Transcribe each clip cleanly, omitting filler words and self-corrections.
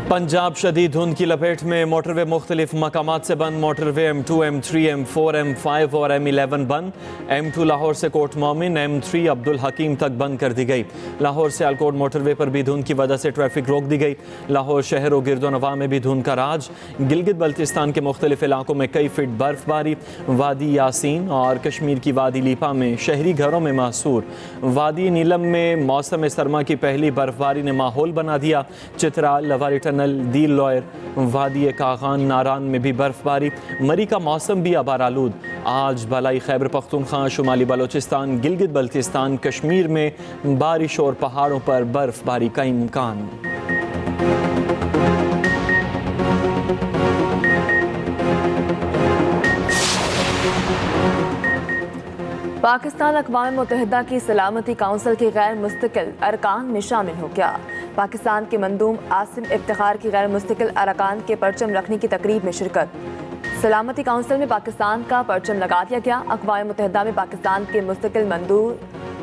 पंजाब शदीद धुंध की लपेट में मोटरवे मुख्तलिफ मकामात से बंद। Motorway M2, M3, M4, M5 और M11 बंद। M2 लाहौर से कोट मोमिन, M3 अब्दुल हकीम तक बंद कर दी गई। लाहौर से आलकोट मोटरवे पर भी धुंध की वजह से ट्रैफिक रोक दी गई। लाहौर शहर और गिरदोनवा में भी धुंध का राज। गिलगित बल्तिस्तान के मुख्तलिफ इलाकों में कई फीट बर्फबारी। वादी यासीन और कश्मीर की वादी लीपा में शहरी घरों में महसूर। वादी नीलम में मौसम सरमा की पहली बर्फबारी ने माहौल बना दिया। चित्राल, लवारी टनल, दील लॉयर, वादी कागान, नारान में भी बर्फबारी। मरी का मौसम भी आबार आलूद। आज बलाई खैबर पख्तूनख्वा, शुमाली बलोचिस्तान, गिलगित बल्तिस्तान, कश्मीर में बारिश और पहाड़ों पर बर्फबारी का इम्कान। पाकिस्तान अक़वाम मुत्तहिदा की सलामती काउंसिल के गैर मुस्तकिल अरकान में शामिल हो गया। पाकिस्तान के मंदूब आसिम इफ्तिखार की गैर मुस्तकिल अरकान के परचम रखने की तकरीब में शिरकत। सलामती काउंसिल में पाकिस्तान का परचम लगा दिया गया। अक़वाम मुत्तहिदा में पाकिस्तान के मुस्तकिल मंदूब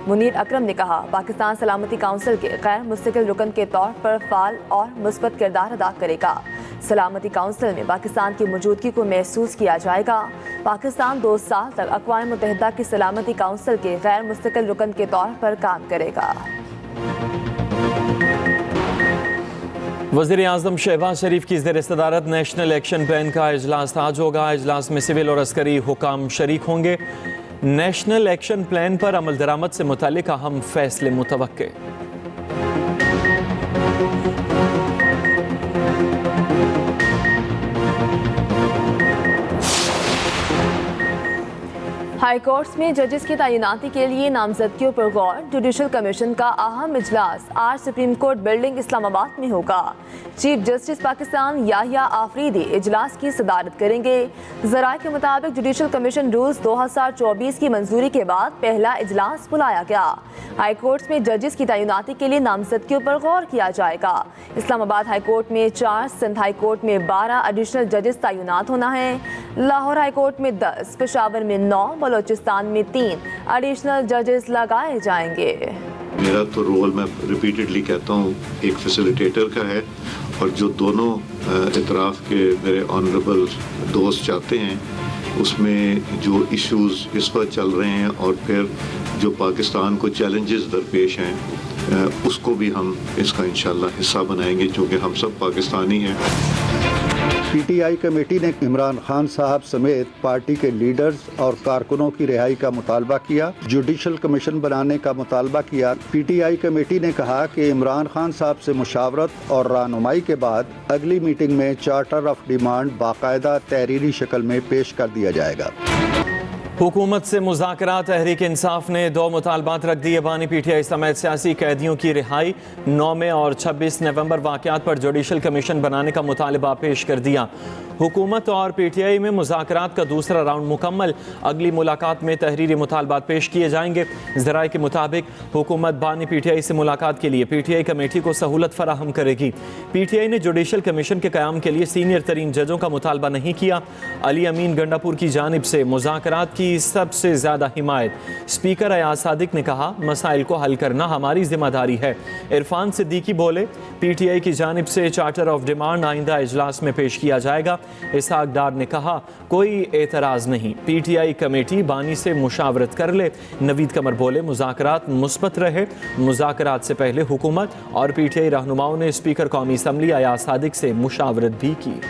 मुनीर अकरम ने कहा, पाकिस्तान सलामती काउंसिल के गैर मुस्तकिल रुकन के तौर पर फ़ाल और मुस्बत किरदार अदा करेगा। सलामती काउंसिल में पाकिस्तान की मौजूदगी को महसूस किया जाएगा। पाकिस्तान 2 साल तक अक़वाम मुत्तहिदा की सलामती काउंसिल के गैर मुस्तकिल रुकन के तौर पर काम करेगा। वज़ीर आज़म शहबाज शरीफ की ज़ेर सदारत नेशनल एक्शन प्लान का इजलास आज होगा। इजलास में सिविल और अस्करी हुकाम शरीक होंगे। नेशनल एक्शन प्लान पर अमल दरामद से मुतालिक अहम फैसले मुतवक्के। हाई कोर्ट्स में जजेस की तैनाती के लिए नामजदगियों पर गौर। जुडिशल कमीशन का अहम इजलास आज सुप्रीम कोर्ट बिल्डिंग इस्लामाबाद में होगा। चीफ जस्टिस पाकिस्तान याहिया आफरीदी इजलास की सदारत करेंगे। ज़राए के मुताबिक जुडिशल कमीशन रूल्स 2024 की मंजूरी के बाद पहला इजलास बुलाया गया। हाई कोर्ट्स में जजेस की तैनाती के लिए नामजदगियों पर गौर किया जाएगा। इस्लामाबाद हाई कोर्ट में 4, सिंध हाई कोर्ट में 12 एडिशनल जजेस तैनात होना है। लाहौर हाई कोर्ट में 10, पेशावर में 9, बलोचिस्तान में 3 एडिशनल जजेस लगाए जाएंगे। मेरा तो रोल, मैं रिपीटेडली कहता हूँ, एक फैसिलिटेटर का है, और जो दोनों इतराफ़ के मेरे ऑनरेबल दोस्त चाहते हैं उसमें जो इश्यूज़ इस वक्त चल रहे हैं और फिर जो पाकिस्तान को चैलेंजेस दरपेश हैं उसको भी हम इसका इंशाल्लाह हिस्सा बनाएंगे, क्योंकि हम सब पाकिस्तानी हैं। पीटीआई कमेटी ने इमरान खान साहब समेत पार्टी के लीडर्स और कारकुनों की रिहाई का मुतालबा किया। जुडिशल कमीशन बनाने का मुतालबा किया। पीटीआई कमेटी ने कहा कि इमरान खान साहब से मुशावरत और रहनुमाई के बाद अगली मीटिंग में चार्टर ऑफ डिमांड बाकायदा तहरीरी शक्ल में पेश कर दिया जाएगा। हुकूमत से मुज़ाकरात। तहरीक इंसाफ ने 2 मुतालबात रख दिए। बानी पीटीआई समेत सियासी कैदियों की रिहाई। 9 और 26 नवंबर वाक़यात पर जुडिशल कमीशन बनाने का मुतालबा पेश कर दिया। हुकूमत और पीटीआई में मुज़ाकरात का दूसरा राउंड मुकम्मल। अगली मुलाकात में तहरीरी मुतालबात पेश किए जाएंगे। ज़राए के मुताबिक हुकूमत बानी पीटीआई से मुलाकात के लिए पीटीआई कमेटी को सहूलत फराहम करेगी। पीटीआई ने जुडिशल कमीशन के क़याम के लिए सीनियर तरीन जजों का मुतालबा नहीं किया। अली अमीन गंडापुर की जानिब से मुज़ाकरात की सबसे ज़्यादा हिमायत। स्पीकर अयाज सादिक ने कहा, मसाइल को हल करना हमारी जिम्मेदारी है। इरफान सिद्दीकी बोले, पीटीआई की जानिब से चार्टर ऑफ डिमांड आइंदा इजलास में पेश किया जाएगा। इसहाक डार ने कहा, कोई एतराज़ नहीं, पीटीआई कमेटी बानी से मुशावरत कर ले। नवीद कमर बोले, मुज़ाकरात मुस्बत रहे। मुज़ाकरात से पहले हुकूमत और पीटीआई रहनुमाओं ने स्पीकर कौमी असम्बली अयाज सादिक से मुशावरत भी की।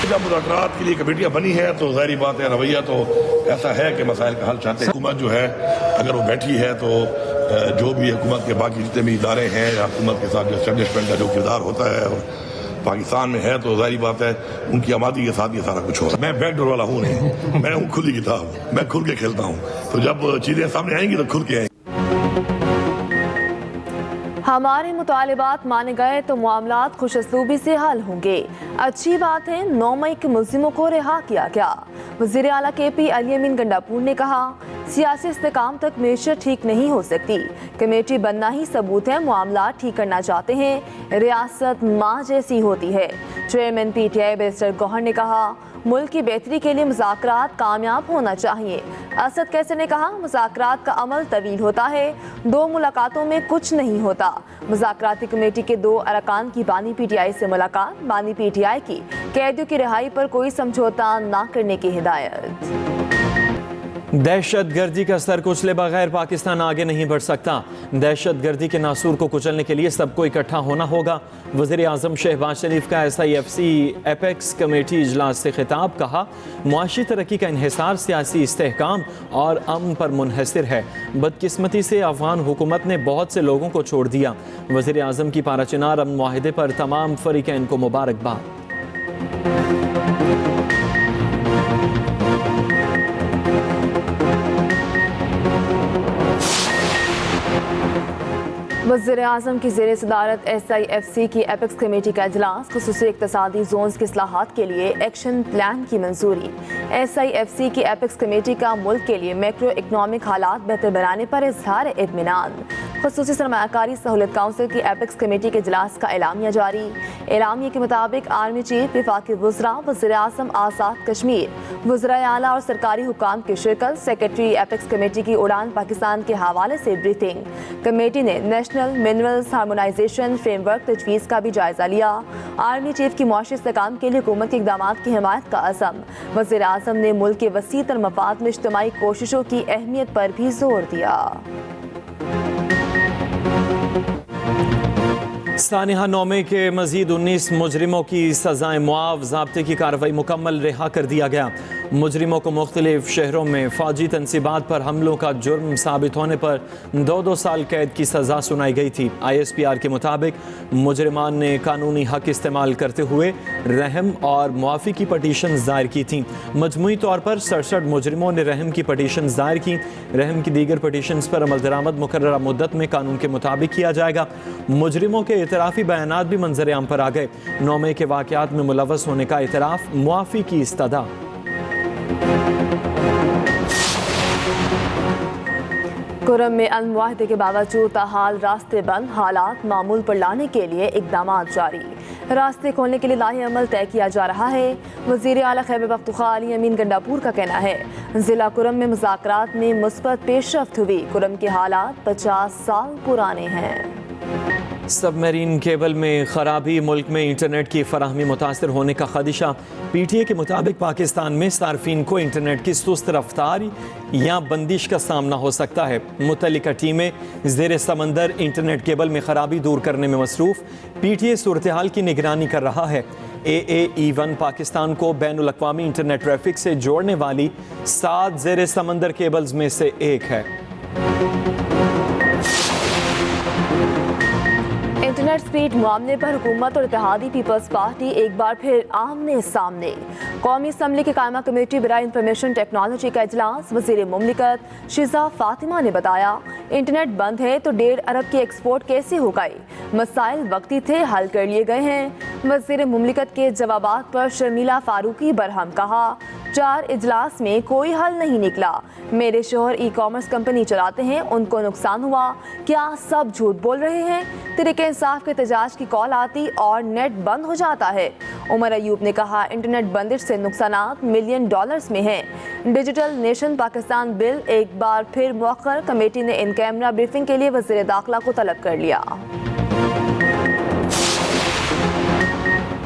जब मुज़ाकरात के लिए कमेटियाँ बनी है तो ज़ाहिर बात है रवैया तो ऐसा है कि मसाइल का हल चाहते हैं। हुकूमत जो है अगर वो बैठी है तो जो भी हुकूमत के बाकी जितने भी इदारे हैं या हुकूमत के साथ जो एस्टेब्लिशमेंट का जो किरदार होता है और पाकिस्तान में है तो ज़ाहिर बात है उनकी आबादी के साथ ये सारा कुछ हो रहा है। मैं बैकडोर वाला हूँ नहीं, मैं हूँ खुली किताब, मैं खुल के खेलता हूँ। तो जब चीज़ें सामने आएंगी तो खुल के आएंगी। हमारे मुतालिबात माने गए तो मामलात खुशअस्लूबी से हल होंगे। अच्छी बात है 9 मई के मुल्जिमों को रिहा किया गया। वज़ीर आला KP अली अमीन गंडापुर ने कहा, सियासी इस्तेकाम तक मेशर ठीक नहीं हो सकती। कमेटी बनना ही सबूत है मामला ठीक करना चाहते हैं। रियासत माँ जैसी होती है। चेयरमैन PTI बैरिस्टर गौहर ने कहा, मुल्क की बेहतरी के लिए मुज़ाकरात कामयाब होना चाहिए। असद कैसर ने कहा, मुज़ाकरात का अमल तवील होता है, 2 मुलाकातों में कुछ नहीं होता। मुज़ाकराती कमेटी के 2 अरकान की बानी PTI से मुलाकात, बानी PTI की कैदियों की रिहाई पर कोई समझौता न करने की हिदायत। दहशत गर्दी का स्तर कुचले बगैर पाकिस्तान आगे नहीं बढ़ सकता। दहशत गर्दी के नासूर को कुचलने के लिए सबको इकट्ठा होना होगा। वज़ीर आज़म शहबाज शरीफ का SIFC एपेक्स कमेटी इजलास से खिताब, कहा, मुआशी तरक्की का इन्हिसार सियासी इस्तेहकाम और अमन पर मुनहसर है। बदकिस्मती से अफगान हुकूमत ने बहुत से लोगों को छोड़ दिया। वज़ीर आज़म की पाराचिनार अमन मुआहिदे पर तमाम फरीकैन को मुबारकबाद। वज़ीर आज़म की ज़ेर सदारत SIFC की एपेक्स कमेटी का इजलास, खुसूसी इक़्तिसादी ज़ोन्स की इस्लाहात के लिए एक्शन प्लान की मंजूरी। SIFC की एपेक्स कमेटी का मुल्क के लिए मैक्रो इकनॉमिक हालात बेहतर बनाने पर इजहार इत्मीनान। खुसूसी सरमायाकारी सहूलत काउंसिल की एपेक्स कमेटी के इजलास का एलामिया जारी। एलामिया के मुताबिक आर्मी चीफ, वफाकी वज़रा, वज़ीर आज़म आज़ाद कश्मीर, वज़राए आला और सरकारी हुकाम की शिरकत। सेक्रेटरी एपेक्स कमेटी की उड़ान पाकिस्तान के हवाले से ब्रीफिंग। कमेटी ने नेशनल मिनरल्स हार्मोनाइजेशन फ्रेमवर्क तजवीज़ का भी जायजा लिया। आर्मी चीफ की मुआशी इस्तेहकाम के लिए हुकूमत के इक़दामात की हिमायत का अज़म। वज़ीर आज़म ने मुल्क के वसी तर मफाद में इज्तिमाई कोशिशों की अहमियत पर भी जोर दिया। सानिहा नौमे के मजीद 19 मुजरिमों की सजाएं मुआव, ज़ाब्ते की कार्रवाई मुकम्मल, रिहा कर दिया गया। मुजरिमों को मुख्तलिफ शहरों में फौजी तनसीबात पर हमलों का जुर्म साबित होने पर 2-2 साल कैद की सज़ा सुनाई गई थी। ISPR के मुताबिक मुजरिमान ने कानूनी हक इस्तेमाल करते हुए रहम और मुआफ़ी की पटिशन दायर की थी। मजमूई तौर पर 67 मुजरिमों ने रहम की पटिशन दायर की। रहम की दीगर पटिशन पर अमल दरामद मुकर्ररा मुद्दत में कानून के मुताबिक किया जाएगा। मुजरिमों के इतराफ़ी बयानात भी मंजर आम पर आ गए। नौमे के वाक़यात में मुलव्वस होने का इतराफ़, मुआफ़ी की इस्तदा। कुरम में अमन मुआहदे के बावजूद ताहाल रास्ते बंद, हालात मामूल पर लाने के लिए इक़दामात जारी। रास्ते खोलने के लिए लाहे अमल तय किया जा रहा है। वज़ीर आला खैबर पख्तूनख्वा अली अमीन गंडापुर का कहना है, ज़िला कुरम में मुज़ाकरात में मुस्बत पेशरफ्त हुई। कुरम के हालात 50 साल पुराने हैं। सबमरीन केबल में खराबी, मुल्क में इंटरनेट की फराहमी मुतासर होने का खदशा। PTI के मुताबिक पाकिस्तान में सार्फिन को इंटरनेट की सुस्त रफ्तार या बंदिश का सामना हो सकता है। मुतल्लिका टीमें ज़ेर समंदर इंटरनेट केबल में खराबी दूर करने में मसरूफ़। PTI सूरत हाल की निगरानी कर रहा है। AAE1 पाकिस्तान को बैनुल अक़वामी इंटरनेट ट्रैफिक से जोड़ने वाली 7 ज़ेर समंदर केबल्स में से एक है। इंटरनेट स्पीड मामले पर हुकूमत और इत्तेहादी पीपल्स पार्टी एक बार फिर आमने सामने। कौमी असम्बली की कायमा कमेटी बराए इंफॉर्मेशन टेक्नोलॉजी का इजलास। वज़ीर मुमलिकत शिजा फातिमा ने बताया, इंटरनेट बंद है तो 1.5 अरब की एक्सपोर्ट कैसे हो गई? मसाइल वक्ती थे, हल कर लिए गए हैं। वज़ीर मुमलिकत के जवाबात पर शर्मिला फारूकी बरहम, कहा, 4 इजलास में कोई हल नहीं निकला। मेरे शोहर ई-कॉमर्स कंपनी चलाते हैं, उनको नुकसान हुआ, क्या सब झूठ बोल रहे हैं? तरीके इंसाफ के एहतजाज की कॉल आती और नेट बंद हो जाता है। उमर अयूब ने कहा, इंटरनेट बंदिश से नुकसानात $मिलियन में हैं। डिजिटल नेशन पाकिस्तान बिल एक बार फिर मुअख्खर। कमेटी ने इन कैमरा ब्रीफिंग के लिए वज़ीर दाखिला को तलब कर लिया।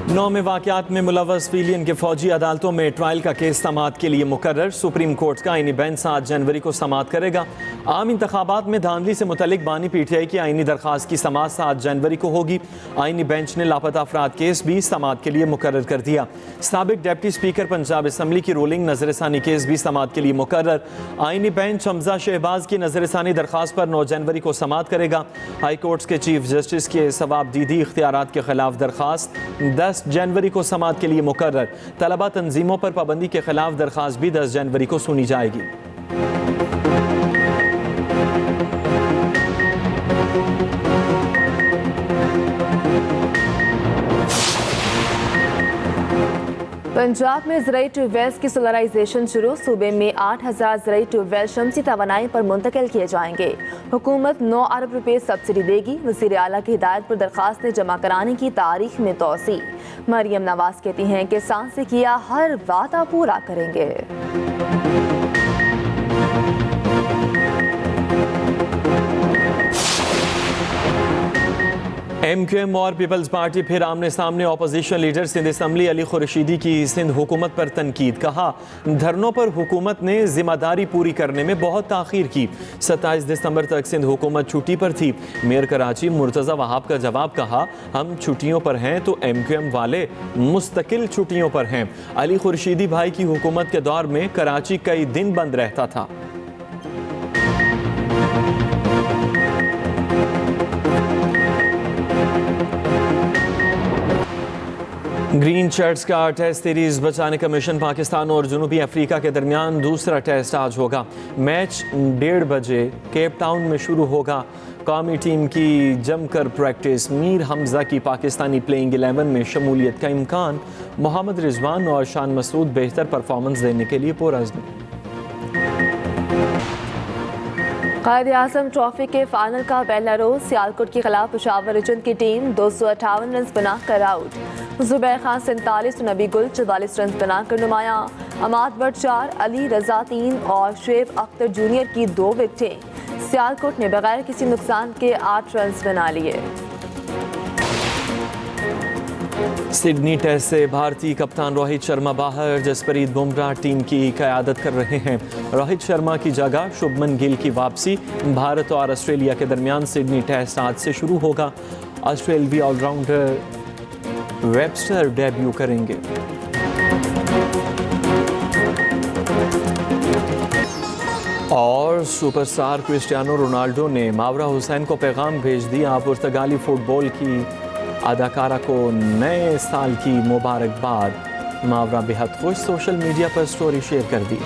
9 में वाक़यात में मुलव्वस पिलियन के फौजी अदालतों में ट्रायल का केस समाअत के लिए मुकर्रर। सुप्रीम कोर्ट का आईनी बेंच 7 जनवरी को समाअत करेगा। आम इंतखाबात में धांधली से मुतल्लिक बानी PTI की आईनी दरख्वास्त की समाअत 7 जनवरी को होगी। आईनी बेंच ने लापता अफराद केस भी समाअत के लिए मुकर्रर कर दिया। साबिक डिप्टी स्पीकर पंजाब असम्बली की रूलिंग नजरसानी केस भी समाअत के लिए मुकर्रर। आईनी बेंच हमजा शहबाज की नजरसानी दरख्वास्त पर 9 जनवरी को समाअत करेगा। हाई कोर्ट के चीफ जस्टिस के सवाबदीदी इख्तियारात के खिलाफ दरख्वास्त 10 जनवरी को समाअत के लिए मुकर्रर। तलबा तंजीमों पर पाबंदी के खिलाफ दरख्वास्त भी 10 जनवरी को सुनी जाएगी। पंजाब में ज़राई ट्यूबवेल्स की सोलराइजेशन शुरू। सूबे में 8,000 ज़राई ट्यूबवेल शमसी तवानाई पर मुंतकिल किए जाएंगे। हुकूमत 9 अरब रुपए सब्सिडी देगी। वज़ीर आला की हिदायत पर दरख्वास्तें जमा कराने की तारीख में तोसी। मरियम नवाज कहती हैं कि सांस से किया हर वादा पूरा करेंगे। MQM और पीपल्स पार्टी फिर आमने सामने। Opposition leader Sindh assembly Ali Khurshidi की सिंध हुकूमत पर तनकीद। कहा, धरनों पर हुकूमत ने जिम्मेदारी पूरी करने में बहुत ताख़ीर की। 27 दिसंबर तक सिंध हुकूमत छुट्टी पर थी। मेयर कराची मुर्तज़ा वहाब का जवाब। कहा, हम छुट्टियों पर हैं तो MQM वाले मुस्तकिल छुट्टियों पर हैं। अली खुर्शीदी भाई की हुकूमत के दौर में कराची कई दिन बंद रहता था। ग्रीन शर्ट्स का टेस्ट सीरीज बचाने का मिशन। पाकिस्तान और जनूबी अफ्रीका के दरमियान दूसरा टेस्ट आज होगा। मैच 1:30 बजे केप टाउन में शुरू होगा। कौमी टीम की जमकर प्रैक्टिस। मीर हमजा की पाकिस्तानी प्लेइंग 11 में शमूलियत का इम्कान। मोहम्मद रिजवान और शान मसूद बेहतर परफॉर्मेंस देने के लिए पुरअज़्म। कायद-ए-आज़म ट्रॉफी के फाइनल का पहला रोज सियालकोट के खिलाफ पेशावर रिजन की टीम 258 रन बनाकर आउट। जुबैर खान 47 तो नबी गुल 44 रन बनाकर नुमाया। अमाद बट 4, अली रजा 3 और शुएब अख्तर जूनियर की 2 विकेटें। सियालकोट ने बगैर किसी नुकसान के 8 रन बना लिए। सिडनी टेस्ट से भारतीय कप्तान रोहित शर्मा बाहर। जसप्रीत बुमराह टीम की क़यादत कर रहे हैं। रोहित शर्मा की जगह शुभमन गिल की वापसी। भारत और ऑस्ट्रेलिया के दरमियान सिडनी टेस्ट आज से शुरू होगा। ऑस्ट्रेलियाई ऑलराउंडर वेबस्टर डेब्यू करेंगे। और सुपरस्टार क्रिस्टियानो रोनाल्डो ने मावरा हुसैन को पैगाम भेज दिया। पुर्तगाली फुटबॉल की अदाकारा को नए साल की मुबारकबाद। मावरा बेहद खुश। सोशल मीडिया पर स्टोरी शेयर कर दी।